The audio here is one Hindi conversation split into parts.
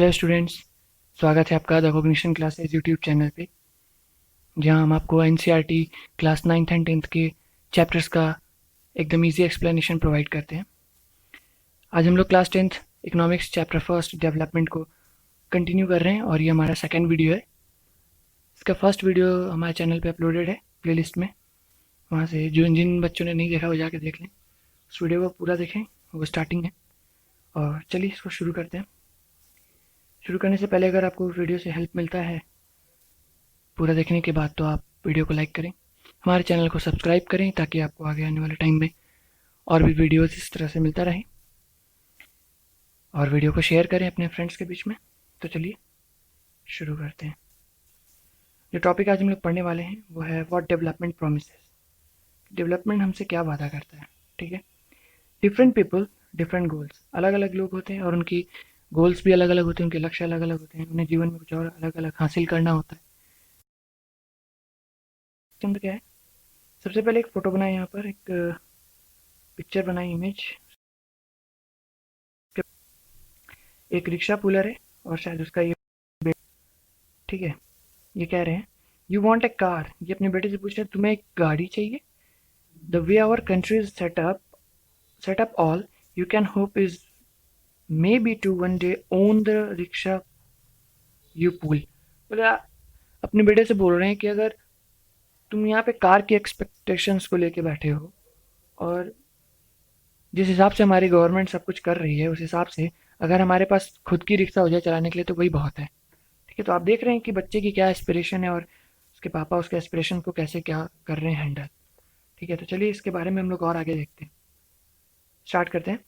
हेलो स्टूडेंट्स, स्वागत है आपका the cognition classes YouTube channel पे, जहां हम आपको NCERT class 9th and 10th के चैप्टर्स का एकदम इजी एक्सप्लेनेशन प्रोवाइड करते हैं। आज हम लोग class 10th economics chapter first development को कंटिन्यू कर रहे हैं और ये हमारा सेकंड वीडियो है। इसका फर्स्ट वीडियो हमारे चैनल पे अपलोडेड है प्लेलिस्ट में, वहाँ से जिन बच्चों ने नहीं देखा वो जाके देख लें। उस वीडियो को पूरा देखें, वो स्टार्टिंग है। और चलिए इसको शुरू करते हैं। शुरू करने से पहले अगर आपको वीडियो से हेल्प मिलता है पूरा देखने के बाद, तो आप वीडियो को लाइक करें, हमारे चैनल को सब्सक्राइब करें ताकि आपको आगे आने वाले टाइम में और भी वीडियोस इस तरह से मिलता रहे, और वीडियो को शेयर करें अपने फ्रेंड्स के बीच में। तो चलिए शुरू करते हैं। जो टॉपिक आज हम लोग पढ़ने वाले हैं वो है व्हाट डेवलपमेंट प्रोमिसेस। डेवलपमेंट हमसे क्या वादा करता है, ठीक है। डिफरेंट पीपल डिफरेंट गोल्स, अलग अलग लोग होते हैं और उनकी गोल्स भी अलग अलग होते हैं, उनके लक्ष्य अलग अलग होते हैं, उन्हें जीवन में कुछ और अलग अलग हासिल करना होता है। तो क्या है, सबसे पहले एक फ़ोटो बनाए, यहाँ पर एक पिक्चर बनाई, इमेज। एक रिक्शा पुलर है और शायद उसका ये, ठीक है। ये कह रहे हैं यू वांट ए कार, ये अपने बेटे से पूछ रहे हैं तुम्हें एक गाड़ी चाहिए। The way our country is set up all you can hope is maybe to one day own the rickshaw you pull. बोले अपने बेटे से बोल रहे हैं कि अगर तुम यहाँ पे कार की एक्सपेक्टेशंस को लेके बैठे हो और जिस हिसाब से हमारी गवर्नमेंट सब कुछ कर रही है उस हिसाब से अगर हमारे पास खुद की रिक्शा हो जाए चलाने के लिए तो वही बहुत है, ठीक है। तो आप देख रहे हैं कि बच्चे की क्या एस्पिरेशन है और उसके पापा उसके एस्पिरेशन को कैसे क्या कर रहे हैं हैंडल, ठीक है। तो चलिए इसके बारे में हम लोग और आगे देखते हैं, स्टार्ट करते हैं।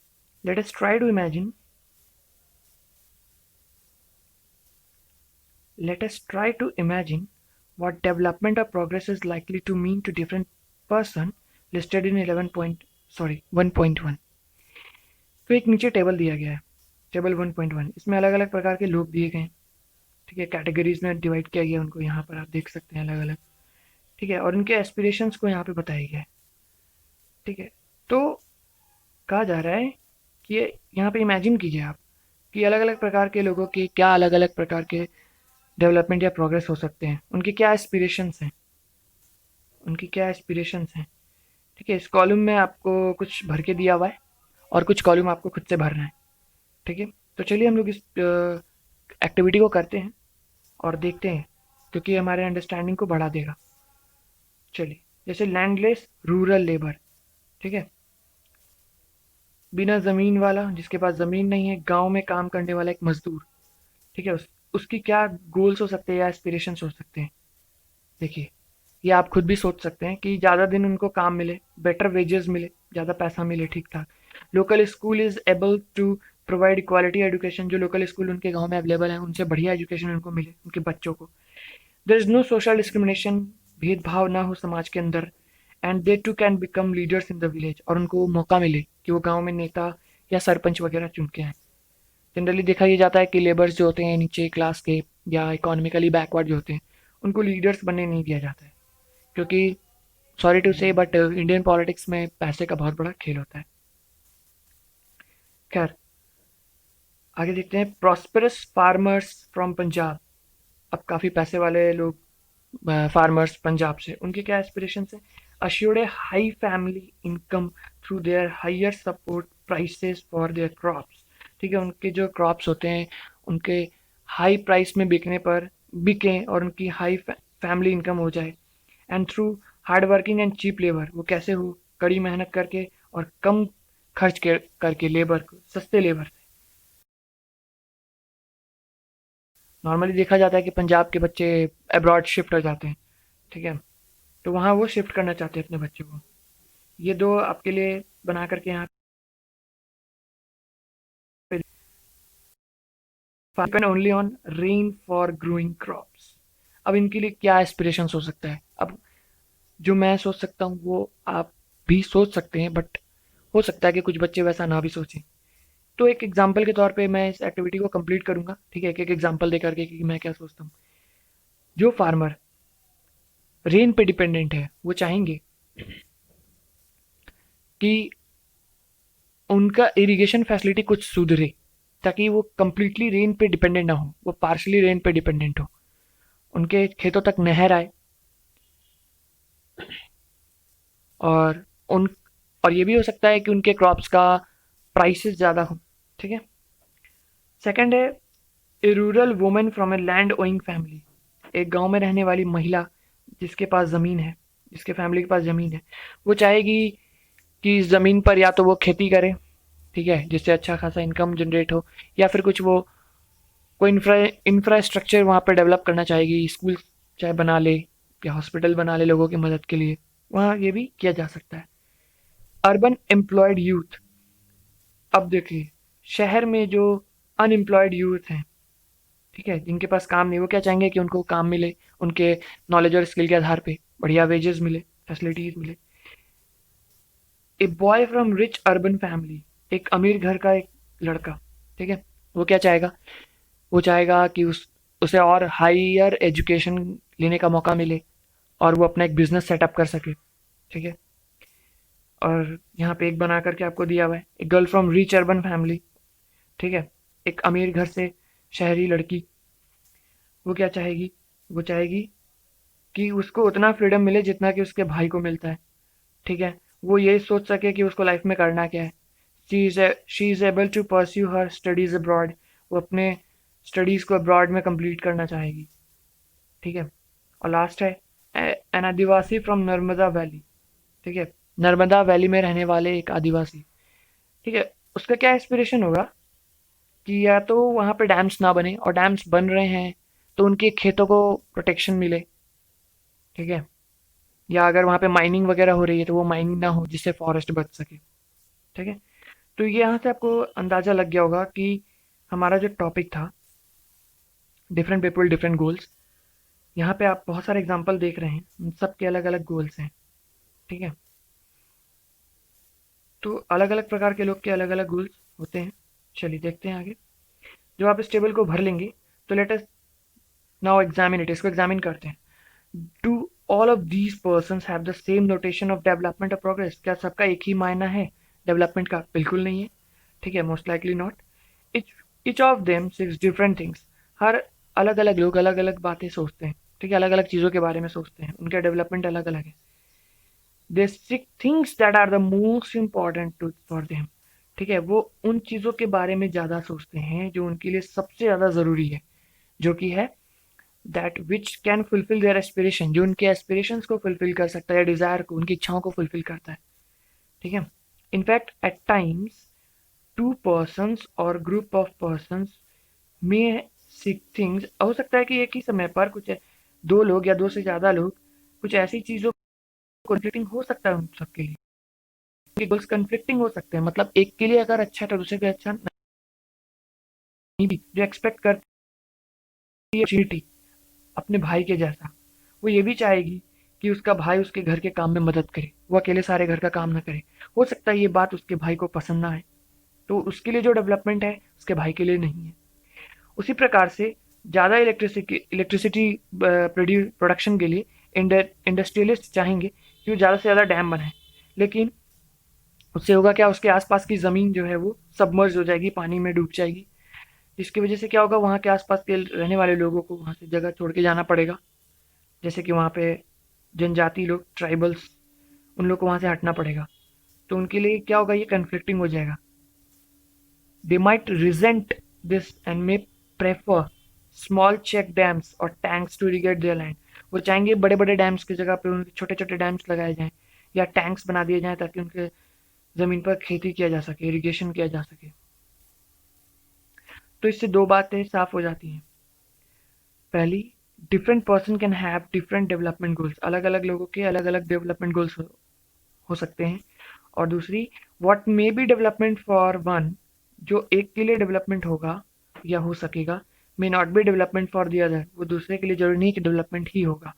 Let us try to imagine let us try to imagine what development or progress is likely to mean to different person listed in 1.1। तो एक नीचे टेबल दिया गया है, टेबल 1.1। इसमें अलग अलग प्रकार के लोग दिए गए हैं, ठीक है। कैटेगरीज में डिवाइड किया गया उनको, यहाँ पर आप देख सकते हैं अलग अलग, ठीक है। और उनके एस्पिरेशंस को यहाँ पे बताया गया है, ठीक है। तो कहा जा रहा है कि यहाँ पे इमेजिन कीजिए आप कि अलग अलग प्रकार के लोगों के क्या अलग अलग प्रकार के डेवलपमेंट या प्रोग्रेस हो सकते हैं, उनके क्या एस्पिरेशंस हैं, उनकी क्या एस्पिरेशंस हैं, ठीक है। इस कॉलम में आपको कुछ भर के दिया हुआ है और कुछ कॉलम आपको खुद से भरना है, ठीक है। तो चलिए हम लोग इस एक्टिविटी को करते हैं और देखते हैं, क्योंकि हमारे अंडरस्टैंडिंग को बढ़ा देगा। चलिए, जैसे लैंडलेस रूरल लेबर, ठीक है। बिना ज़मीन वाला, जिसके पास ज़मीन नहीं है, गांव में काम करने वाला एक मजदूर, ठीक है। उसकी क्या गोल्स हो सकते हैं या एस्पिरेशंस हो सकते हैं, देखिए। ये आप खुद भी सोच सकते हैं कि ज़्यादा दिन उनको काम मिले, बेटर वेजेस मिले, ज़्यादा पैसा मिले, ठीक ठाक। Local school is able to provide quality education, जो लोकल स्कूल उनके गांव में अवेलेबल है उनसे बढ़िया एजुकेशन उनको मिले, उनके बच्चों को। There is no social discrimination, भेदभाव ना हो समाज के अंदर। And they too can become leaders in the village, और उनको मौका मिले कि वो गाँव में नेता या सरपंच वगैरह चुन के आए। जनरली देखा ये जाता है कि लेबर्स जो होते हैं नीचे क्लास के या इकोनॉमिकली बैकवर्ड जो होते हैं उनको लीडर्स बनने नहीं दिया जाता है, क्योंकि सॉरी टू से बट इंडियन पॉलिटिक्स में पैसे का बहुत बड़ा खेल होता है। खैर, आगे देखते हैं। प्रॉस्पेरस फार्मर्स फ्रॉम पंजाब, अब काफ़ी पैसे वाले लोग फार्मर्स पंजाब से, उनके क्या एस्पिरेशन है। Assured a high family income through their higher support prices for their crops, ठीक है। उनके जो क्रॉप्स होते हैं उनके हाई प्राइस में बिकने पर बिकें और उनकी हाई फैमिली इनकम हो जाए। And through hard working and cheap labour, वो कैसे हो, कड़ी मेहनत करके और कम खर्च करके लेबर को, सस्ते लेबर से। नॉर्मली देखा जाता है कि पंजाब के बच्चे अब्रॉड शिफ्ट हो जाते हैं, ठीक है। तो वहाँ वो शिफ्ट करना चाहते हैं अपने बच्चों को। ये दो आपके लिए बना करके यहाँ पे, depend only on rain for growing crops. अब इनके लिए क्या एस्पिरेशंस हो सकता है, अब जो मैं सोच सकता हूँ वो आप भी सोच सकते हैं, बट हो सकता है कि कुछ बच्चे वैसा ना भी सोचें। तो एक एग्जाम्पल के तौर पे मैं इस एक्टिविटी को कंप्लीट करूंगा, ठीक है, एक एक एग्जाम्पल दे करके कि मैं क्या सोचता हूँ। जो फार्मर रेन पे डिपेंडेंट है वो चाहेंगे कि उनका इरिगेशन फैसिलिटी कुछ सुधरे, ताकि वो कंप्लीटली रेन पे डिपेंडेंट ना हो, वो पार्शली रेन पे डिपेंडेंट हो, उनके खेतों तक नहर आए, और उन और ये भी हो सकता है कि उनके क्रॉप्स का प्राइसेस ज़्यादा हो। ठीक है। सेकंड है a rural women from a land owing family, एक गांव में रहने वाली महिला जिसके पास ज़मीन है, जिसके फैमिली के पास ज़मीन है, वो चाहेगी कि इस ज़मीन पर या तो वो खेती करे, ठीक है, जिससे अच्छा खासा इनकम जनरेट हो, या फिर कुछ वो कोई इंफ्रास्ट्रक्चर वहाँ पर डेवलप करना चाहेगी, स्कूल चाहे बना ले या हॉस्पिटल बना ले लोगों की मदद के लिए, वहाँ ये भी किया जा सकता है। अर्बन एम्प्लॉयड यूथ, अब देखिए शहर में जो अनएम्प्लॉयड यूथ हैं, ठीक है, जिनके पास काम नहीं, वो क्या चाहेंगे कि उनको काम मिले, उनके नॉलेज और स्किल के आधार पे बढ़िया वेजेस मिले, फैसिलिटीज मिले। A boy from rich urban family, एक अमीर घर का एक लड़का, ठीक है, वो क्या चाहेगा, वो चाहेगा कि उसे और हायर एजुकेशन लेने का मौका मिले और वो अपना एक बिजनेस सेटअप कर सके। ठीक है। और यहाँ पे एक बना करके आपको दिया हुआ है, एक girl from rich urban family, ठीक है, एक अमीर घर से शहरी लड़की, वो क्या चाहेगी, वो चाहेगी कि उसको उतना फ्रीडम मिले जितना कि उसके भाई को मिलता है। ठीक है। वो ये सोच सके कि उसको लाइफ में करना क्या है। She is able to pursue her studies abroad, वो अपने स्टडीज़ को अब्रॉड में कंप्लीट करना चाहेगी। ठीक है। और लास्ट है an Adivasi from Narmada valley, ठीक है, नर्मदा वैली में रहने वाले एक आदिवासी, ठीक है, उसका क्या एस्पिरेशन होगा कि या तो वहाँ पे डैम्स ना बने, और डैम्स बन रहे हैं तो उनके खेतों को प्रोटेक्शन मिले। ठीक है। या अगर वहाँ पे माइनिंग वगैरह हो रही है तो वो माइनिंग ना हो जिससे फॉरेस्ट बच सके। ठीक है। तो ये यहाँ से आपको अंदाज़ा लग गया होगा कि हमारा जो टॉपिक था, डिफरेंट पीपल डिफरेंट गोल्स, यहाँ पे आप बहुत सारे एग्जांपल देख रहे हैं, उन सबके अलग अलग गोल्स हैं। ठीक है। तो अलग अलग प्रकार के लोग के अलग अलग गोल्स होते हैं। चलिए देखते हैं आगे। जब आप इस टेबल को भर लेंगे तो let us now examine it, इसको एग्जामिन करते हैं। Do all of these persons have the same notation of development और प्रोग्रेस, क्या सबका एक ही मायना है डेवलपमेंट का? बिल्कुल नहीं है। ठीक है, most likely not. Each of them six different things, हर अलग अलग लोग अलग अलग बातें सोचते हैं। ठीक है, अलग अलग चीज़ों के बारे में सोचते हैं, उनका डेवलपमेंट अलग अलग है। The six things that are the most important to for them, ठीक है, वो उन चीज़ों के बारे में ज़्यादा सोचते हैं जो उनके लिए सबसे ज़्यादा ज़रूरी है, जो कि है that which can fulfil there aspiration, जो उनके एस्पिरेशंस को फुलफिल कर सकता है, या डिज़ायर को, उनकी इच्छाओं को फुलफिल करता है। ठीक है। In fact at times two persons और ग्रुप ऑफ पर्सन्स में सीक थिंग्स, हो सकता है कि एक ही समय पर कुछ दो लोग या दो से ज़्यादा लोग कुछ ऐसी चीज़ों कॉन्फ्लिक्टिंग हो सकता है उन सबके लिए, गोल्स कन्फ्लिक्टिंग हो सकते हैं, मतलब एक के लिए अगर अच्छा है तो दूसरे के लिए अच्छा नहीं भी, जो एक्सपेक्ट करती है अपॉर्चुनिटी अपने भाई के जैसा, वो ये भी चाहेगी कि उसका भाई उसके घर के काम में मदद करे, वो अकेले सारे घर का काम ना करे। हो सकता है ये बात उसके भाई को पसंद ना आए, तो उसके लिए जो डेवलपमेंट है उसके भाई के लिए नहीं है। उसी प्रकार से ज़्यादा इलेक्ट्रिसिटी प्रोडक्शन के लिए इंडस्ट्रियलिस्ट चाहेंगे कि वो ज़्यादा से ज़्यादा डैम बनाए, लेकिन उससे होगा क्या, उसके आसपास की ज़मीन जो है वो सबमर्ज हो जाएगी, पानी में डूब जाएगी, जिसकी वजह से क्या होगा, वहाँ के आसपास के रहने वाले लोगों को वहाँ से जगह छोड़ के जाना पड़ेगा। जैसे कि वहाँ पे जनजाति लोग, ट्राइबल्स, उन लोग को वहाँ से हटना पड़ेगा, तो उनके लिए क्या होगा, ये कन्फ्लिक्टिंग हो जाएगा। They might reject this and may prefer small check dams और tanks to irrigate their land, वो चाहेंगे बड़े बड़े डैम्स की जगह पे उनके छोटे छोटे डैम्स लगाए जाएं या टैंक्स बना दिए जाएं, ताकि उनके ज़मीन पर खेती किया जा सके, इरिगेशन किया जा सके। तो इससे दो बातें साफ हो जाती हैं। पहली, different person can have different development goals, अलग अलग लोगों के अलग अलग डेवलपमेंट गोल्स हो सकते हैं। और दूसरी, what may be development for one, जो एक के लिए डेवलपमेंट होगा या हो सकेगा, may not be development for the other, वो दूसरे के लिए जरूरी नहीं कि डेवलपमेंट ही होगा।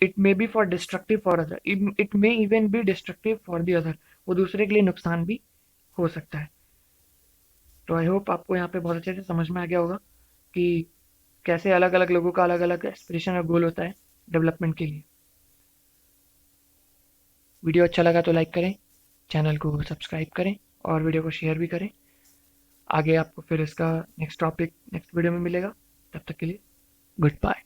It may be for destructive for other, it may even be destructive for the other, वो दूसरे के लिए नुकसान भी हो सकता है। तो आई होप आपको यहाँ पे बहुत अच्छे से समझ में आ गया होगा कि कैसे अलग अलग लोगों का अलग अलग एस्पिरेशन और गोल होता है डेवलपमेंट के लिए। वीडियो अच्छा लगा तो लाइक करें, चैनल को सब्सक्राइब करें और वीडियो को शेयर भी करें। आगे आपको फिर इसका नेक्स्ट टॉपिक नेक्स्ट वीडियो में मिलेगा। तब तक के लिए गुड बाय।